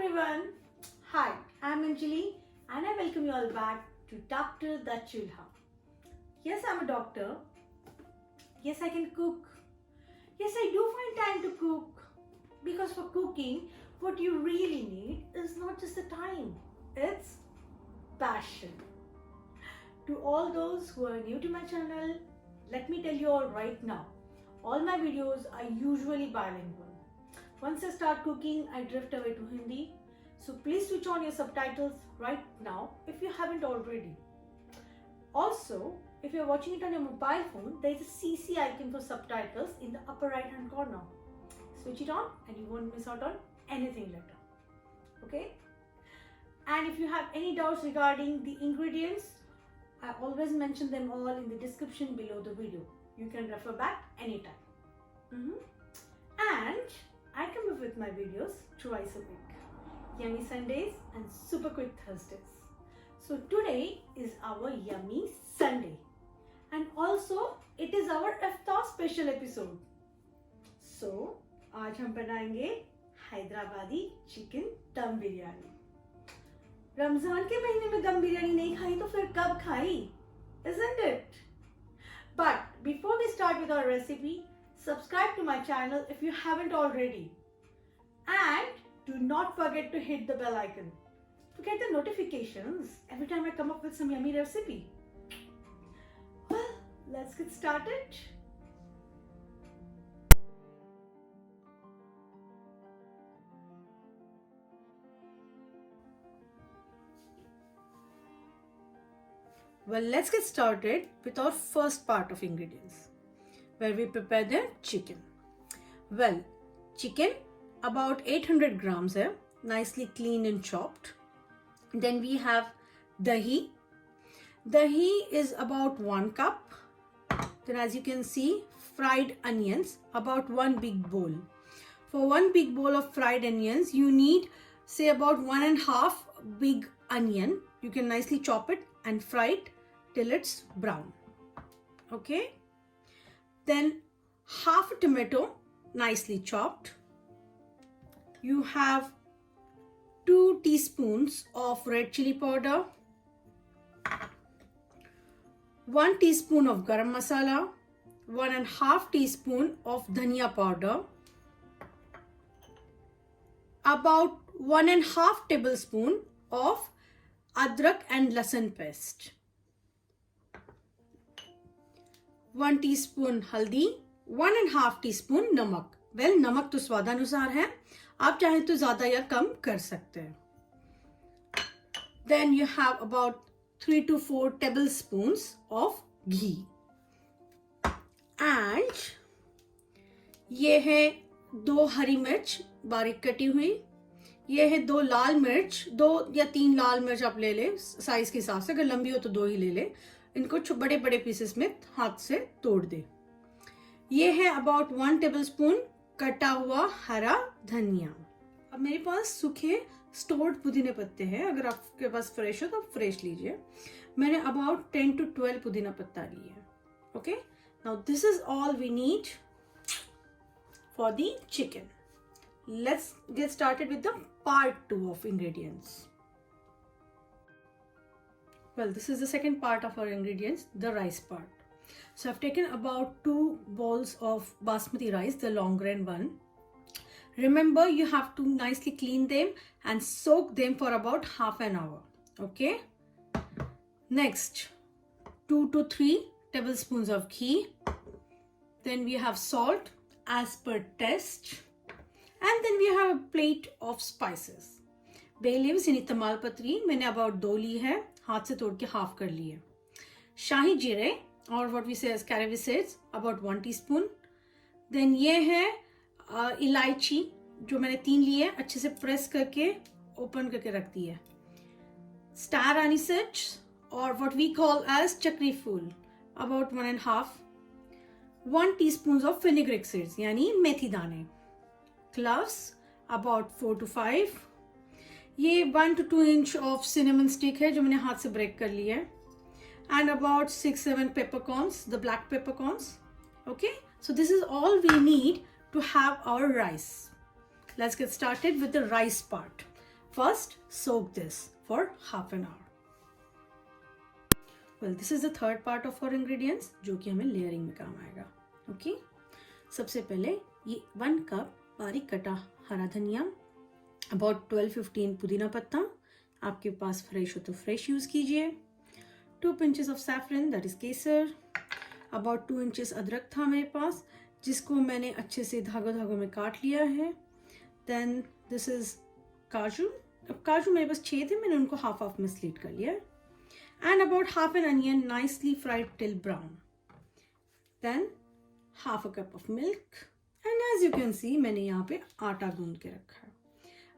everyone. Hi, I'm Anjali and I welcome you all back to Doctor the Chulha. Yes, I'm a doctor. Yes, I can cook. Yes, I do find time to cook. Because for cooking, what you really need is not just the time, it's passion. To all those who are new to my channel, let me tell you all right now, all my videos are usually bilingual. Once I start cooking, I drift away to Hindi. So please switch on your subtitles right now if you haven't already. Also, if you're watching it on your mobile phone, there is a CC icon for subtitles in the upper right hand corner. Switch it on and you won't miss out on anything later. Okay? And if you have any doubts regarding the ingredients, I always mention them all in the description below the video. You can refer back anytime. And I come up with my videos twice a week. Yummy Sundays and super quick Thursdays. So today is our Yummy Sunday. And also it is our iftar special episode. So आज हम बनाएंगे Hyderabadi chicken दम बिरयानी. रमजान के महीने में दम बिरयानी नहीं खाई तो फिर कब खाई? Isn't it? But before we start with our recipe, subscribe to my channel if you haven't already. And do not forget to hit the bell icon to get the notifications every time I come up with some yummy recipe. Well, let's get started. Well, let's get started with our first part of ingredients, where we prepare the chicken. Well, chicken about 800 grams hai, nicely cleaned and chopped. Then we have dahi. Dahi is about 1 cup. Then as you can see, fried onions, about 1 big bowl. For 1 big bowl of fried onions, you need say about 1.5 big onion. You can nicely chop it and fry it till it's brown. Okay. Then half a tomato, nicely chopped. You have 2 teaspoons of red chili powder, 1 teaspoon of garam masala, 1.5 teaspoon of dhania powder, about 1.5 tablespoon of adrak and lasan paste, 1 teaspoon haldi, 1.5 teaspoon namak. Well, नमक तो स्वादानुसार है, आप चाहे तो ज़्यादा या कम कर सकते हैं. Then you have about 3 to 4 tablespoons of ghee. And ये है 2 हरी मिर्च बारीक कटी हुई. ये है 2 लाल मिर्च, 2 या 3 लाल मिर्च आप ले ले साइज के हिसाब से, अगर लंबी हो तो 2 ही ले ले. इनको बड़े बड़े पीसेस में हाथ से तोड़ दे. ये है अबाउट 1 टेबलस्पून कटा हुआ हरा धनिया. अब मेरे पास सूखे स्टोर्ड पुदीने पत्ते हैं, अगर आपके पास फ्रेश हो तो आप फ्रेश लीजिए. मैंने अबाउट 10 to 12 पुदीना पत्ता लिए हैं. Okay, now this is all we need for the chicken. Let's get started with the part 2 of ingredients. Well, this is the second part of our ingredients, the rice part. So I've taken about 2 bowls of basmati rice, the long grain one. Remember, you have to nicely clean them and soak them for about half an hour. Okay. Next, 2 to 3 tablespoons of ghee. Then we have salt as per taste. And then we have a plate of spices. Bay leaves यानी तमाल पत्री मैंने about 2 ली है, हाथ से तोड़ के half कर ली है. शाही जीरे और what we say as caraway seeds about 1 teaspoon. Then ये है इलायची जो मैंने 3 ली है, अच्छे से प्रेस करके ओपन करके रख दी है. Star anise और what we call as चक्री फूल about 1.5. 1 teaspoon of fenugreek seeds यानी मेथी दाने. Cloves about 4 to 5. ये 1 to 2 inch of cinnamon stick है जो मैंने हाथ से ब्रेक कर लिया है. And about 6-7 peppercorns, the black peppercorns. Okay, so this is all we need to have our rice. Let's get started with the rice part. First, soak this for half an hour. Well, this is the third part of our ingredients जो कि हमें layering में काम आएगा. Okay? सबसे पहले ये 1 cup बारीक कटा हरा धनिया, about 12-15 पुदीना पत्ता, आपके पास फ्रेश हो तो फ्रेश यूज़ कीजिए. 2 pinches of saffron, that is Kesar. About 2 inches अदरक था मेरे पास, जिसको मैंने अच्छे से धागों में काट लिया है. Then this is काजू. अब काजू मेरे पास 6 थे, मैंने उनको हाफ में स्लीट कर लिया. And about half an onion nicely fried till brown. Then half a cup of milk. And as you can see, मैंने यहाँ पे आटा गूंद के रखा है.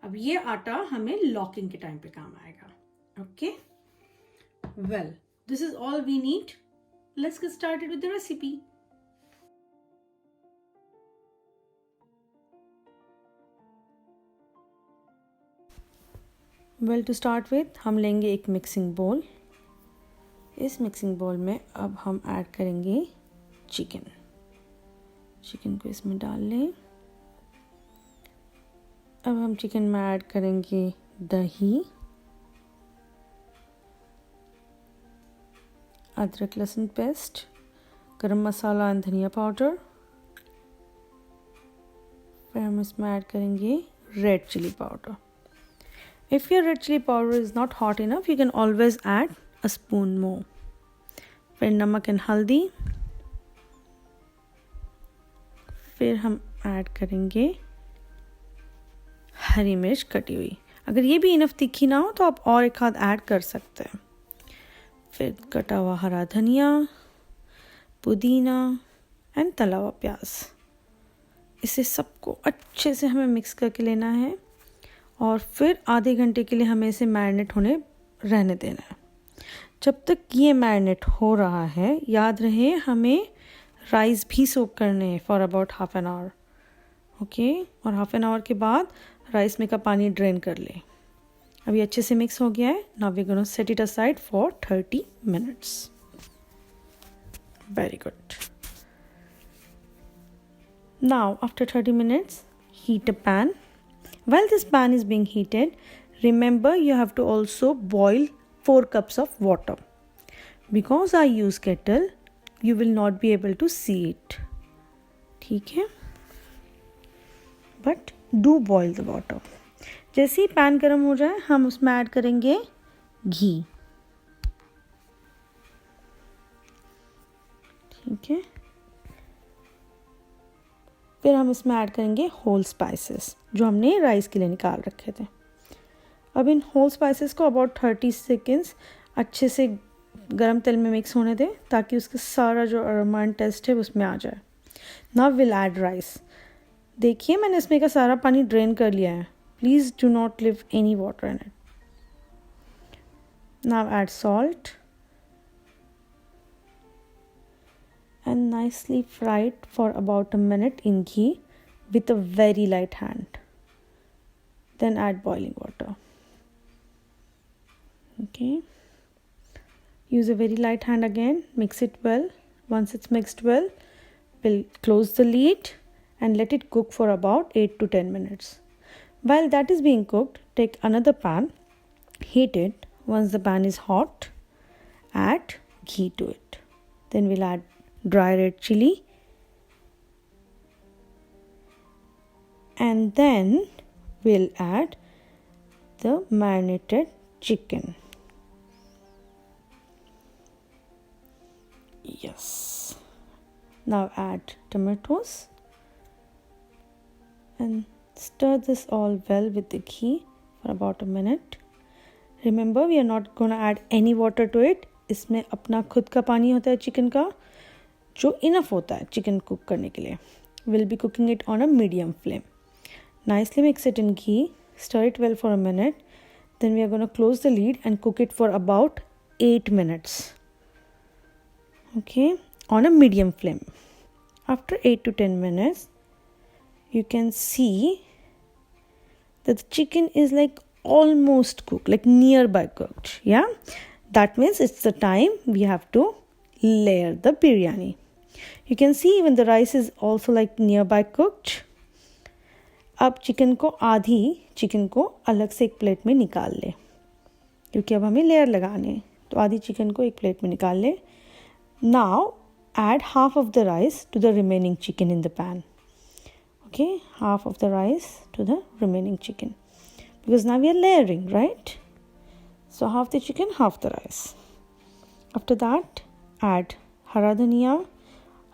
अब ये आटा हमें लॉकिंग के टाइम पे काम आएगा. Okay? Well, this is all we need. Let's get started with the recipe. Well, to start with, हम लेंगे एक मिक्सिंग बोल. इस मिक्सिंग बोल में अब हम ऐड करेंगे चिकन को इसमें डाल लें. अब हम चिकन में ऐड करेंगे दही, अदरक लहसुन पेस्ट, गरम मसाला और धनिया पाउडर. फिर हम इसमें ऐड करेंगे red chili powder. If your red chili powder is not hot enough, you can always add a spoon more. फिर नमक एंड हल्दी. फिर हम ऐड करेंगे हरी मिर्च कटी हुई. अगर ये भी इनफ तीखी ना हो तो आप और एक आध ऐड कर सकते हैं. फिर कटा हुआ हरा धनिया, पुदीना एंड तला हुआ प्याज. इसे सबको अच्छे से हमें मिक्स करके लेना है और फिर आधे घंटे के लिए हमें इसे मैरिनेट होने रहने देना है. जब तक ये मैरिनेट हो रहा है, याद रहे हमें राइस भी सोक करने हैं for about half an hour. Okay, और हाफ एन आवर के बाद राइस में का पानी ड्रेन कर लें. अभी अच्छे से मिक्स हो गया है. Now we gonna set it aside for 30 minutes. Very good. Now after 30 minutes, heat a pan. While this pan is being heated, remember you have to also boil 4 cups of water. Because I use kettle, you will not be able to see it. ठीक है? But do boil the water. जैसे ही pan गर्म हो जाए, हम उसमें add करेंगे घी. ठीक है? फिर हम इसमें ऐड करेंगे होल स्पाइसेस जो हमने राइस के लिए निकाल रखे थे. अब इन होल स्पाइसेस को अबाउट 30 seconds अच्छे से गरम तेल में मिक्स होने दें ताकि उसका सारा जो अरोमा एंड टेस्ट है उसमें आ जाए. Now will add rice. देखिए मैंने इसमें का सारा पानी ड्रेन कर लिया है. Please do not leave any water in it. Now add salt and nicely fry it for about a minute in ghee with a very light hand. Then add boiling water. Okay. Use a very light hand again. Mix it well. Once it's mixed well, we'll close the lid and let it cook for about 8 to 10 minutes. While that is being cooked, take another pan, heat it. Once the pan is hot, add ghee to it. Then we'll add dry red chili, and then we'll add the marinated chicken. Yes. Now add tomatoes and stir this all well with the ghee for about a minute. Remember, we are not going to add any water to it. इसमें अपना खुद का पानी होता है chicken का जो enough होता है चिकन कुक करने के लिए. Will be cooking it on a medium flame. Nicely mix it in ghee. Stir it well for a minute. Then we are gonna close the lid and cook it for about 8 minutes. Okay, on a medium flame. After 8 to 10 minutes, you can see that the chicken is like almost cooked, like nearby cooked. Yeah, that means it's the time we have to layer the biryani. You can see even the rice is also like nearby cooked. अब chicken को आधी chicken को अलग से एक plate में निकाल ले, क्योंकि अब हमें लेयर लगाने हैं। तो आधी चिकन को एक प्लेट में निकाल ले। Now add half of the rice to the remaining chicken in the pan. Okay, half of the rice to the remaining chicken, because now we are layering, right? So half the chicken, half the rice. After that, add hara dhaniya,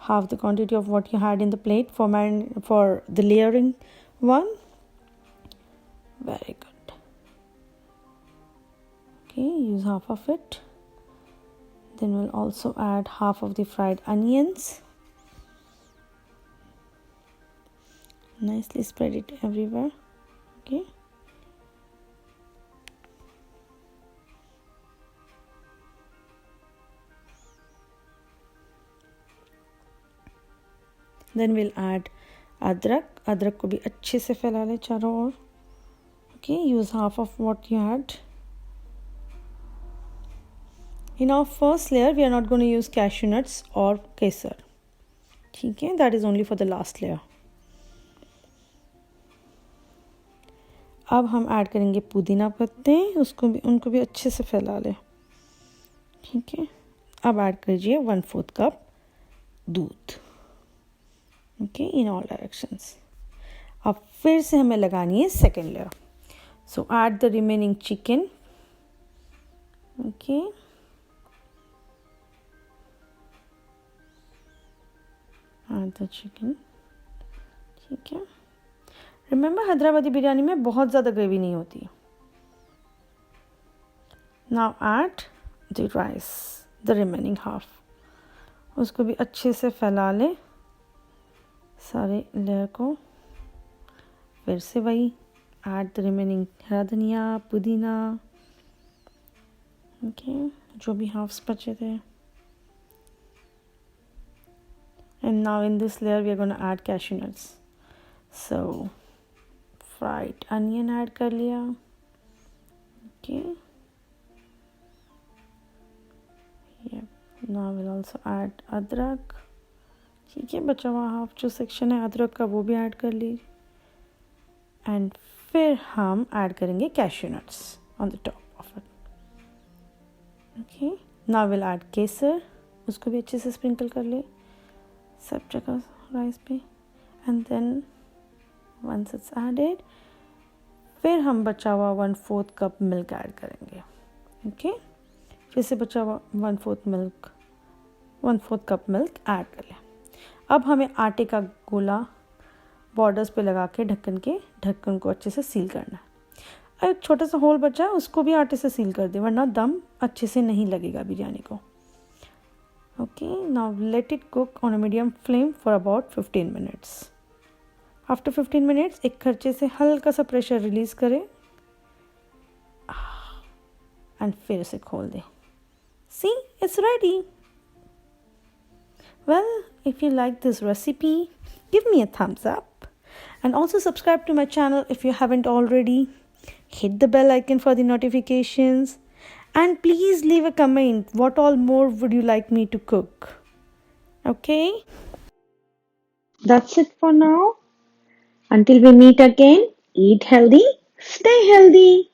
half the quantity of what you had in the plate for the layering one. Very good. Okay, use half of it. Then we'll also add half of the fried onions. Nicely spread it everywhere. Okay. Then we'll add अदरक। अदरक को भी अच्छे से फैला ले चारों ओर। Okay, use half of what you had. In our first layer, we are not going to use cashew nuts or kesar. ठीक है, that is only for the last layer. अब हम ऐड करेंगे पुदीना पत्ते, उनको भी अच्छे से फैला लें। ठीक है, अब ऐड कीजिए 1/4 कप दूध। Okay, in all directions. अब फिर से हमें लगानी है second layer. So add the remaining chicken. Okay, add the chicken. ठीक है, रिमेंबर हैदराबादी बिरयानी में बहुत ज़्यादा ग्रेवी नहीं होती। Now add the rice, the remaining half. उसको भी अच्छे से फैला ले सारे लेयर को। फिर से वही ऐड द रिमेनिंग हरा धनिया, पुदीना। ओके, जो भी हाफ्स बचे थे। And now in this layer we are going to add cashew nuts. So fried onion add कर लिया। Okay. Yep. Now we'll also add अदरक। ठीक है, बचा हुआ हाफ जो सेक्शन है अदरक का वो भी ऐड कर ली। एंड फिर हम ऐड करेंगे cashew nuts on the top of it. Okay, now will add केसर। उसको भी अच्छे से स्प्रिंकल कर ले सब जगह राइस पे। And then once it's added, फिर हम बचा हुआ 1/4 कप मिल्क ऐड करेंगे। ओके, फिर से बचा हुआ 1/4 कप मिल्क ऐड कर लें। अब हमें आटे का गोला बॉर्डर्स पे लगा के ढक्कन को अच्छे से सील करना है। एक छोटा सा होल बचा है, उसको भी आटे से सील कर दे, वरना दम अच्छे से नहीं लगेगा बिरयानी को। Okay, now let it cook on a medium flame for about 15 minutes. After 15 minutes एक खर्चे से हल्का सा प्रेशर रिलीज करें एंड फिर उसे खोल दें। See, it's ready. Well, if you like this recipe, give me a thumbs up and also subscribe to my channel if you haven't already. Hit the bell icon for the notifications and please leave a comment what all more would you like me to cook. Okay? That's it for now. Until we meet again, eat healthy, stay healthy.